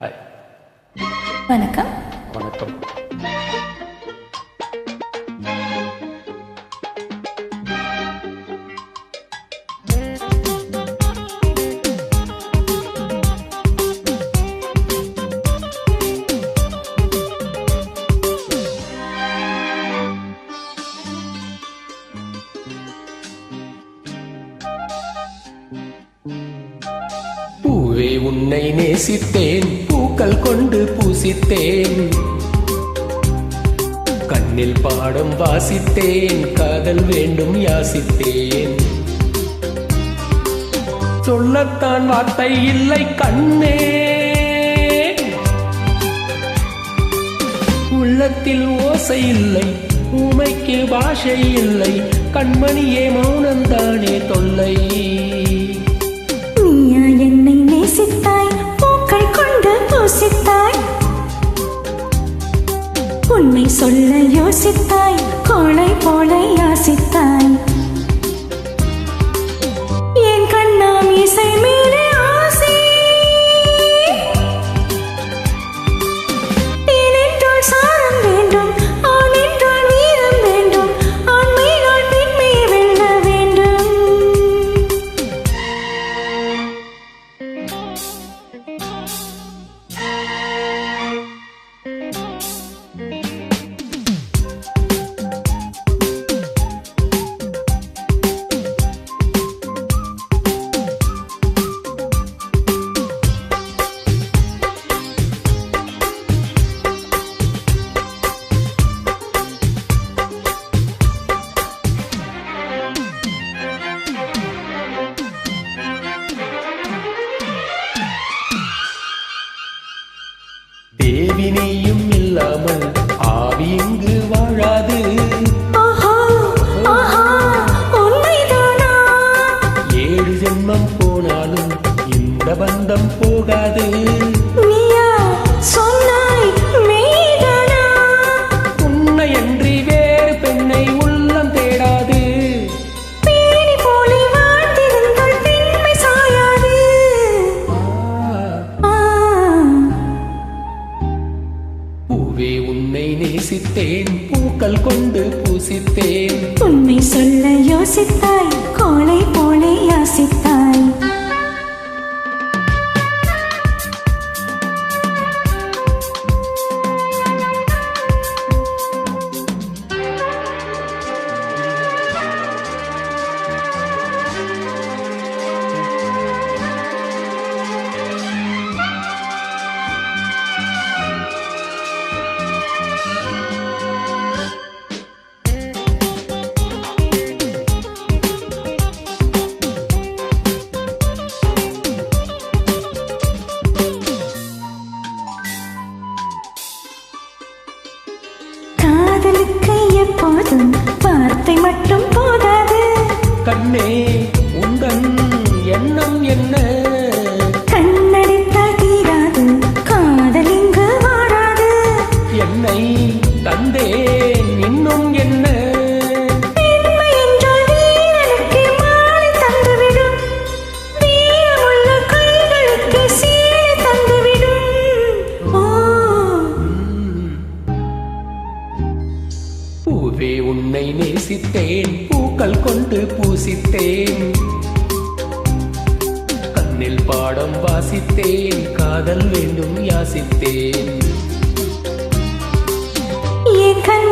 Hi. வணக்கம். வணக்கம். பூவே உன்னை நேசித்தேன், பூக்கள் கொண்டு பூசித்தேன், கண்ணில் பாடம் வாசித்தேன், காதல் வேண்டும் யாசித்தேன். சொல்லத்தான் வார்த்தை இல்லை கண்ணே, உள்ளத்தில் ஓசை இல்லை, ஊமைக்கு பாஷை இல்லை, கண்மணியே மௌனந்தானே தொல்லை. நீயா என்னை நேசித்தாய், பூக்கள் கொண்டு பூசித்தாய், உன்னை சொல்ல யோசித்தாய், கோளை போல யாசித்தாய். என் கண்ணாம் இசை மேலே ஆசை, தேன் என்றால் சாரம் வேண்டும், ஆண் என்றால் வீரம் வேண்டும், ஆண்மையினால் பெண்மையை வெல்ல வேண்டும். தேவி நீயும் இல்லாமல் ஆவி இங்கு வாழாது. ஆஹா, ஆஹா, உண்மைதானா? 7 ஜென்மம் போனாலும் இந்த பந்தம் போகாது. நீயா சொன்னாய் மெய்தானா? உன்னை அன்றி வேறு பெண்ணை உள்ளம் தேடாது. பேணி போலி வாழ்ந்திருந்தால் பெண்மை சாயாது. ஆ, பூவே உன்னை நேசித்தேன், பூக்கள் கொண்டு பூசித்தேன், உண்மை சொல்ல யோசித்தாய், கோளை போல யாசித்தாய். காதலுக்கு எப்போதும் வார்த்தை மட்டும் போதாது. கண்ணே உந்தன் எண்ணம் என்ன? கண்ணடித்தால் தீராது, காதல் இங்கு வாராது. என்னை தந்தேன் இன்னும் என்ன? பெண்மை என்றால் வீரனுக்கு மாலை தந்துவிடும், வீரமுள்ள கைகளுக்கு சீலை தந்துவிடும். ஓ, பூவே உன்னை நேசித்தேன், பூக்கள் கொண்டு பூசித்தேன், கண்ணில் பாடம் வாசித்தேன், காதல் வேண்டும் யாசித்தேன். என் கண்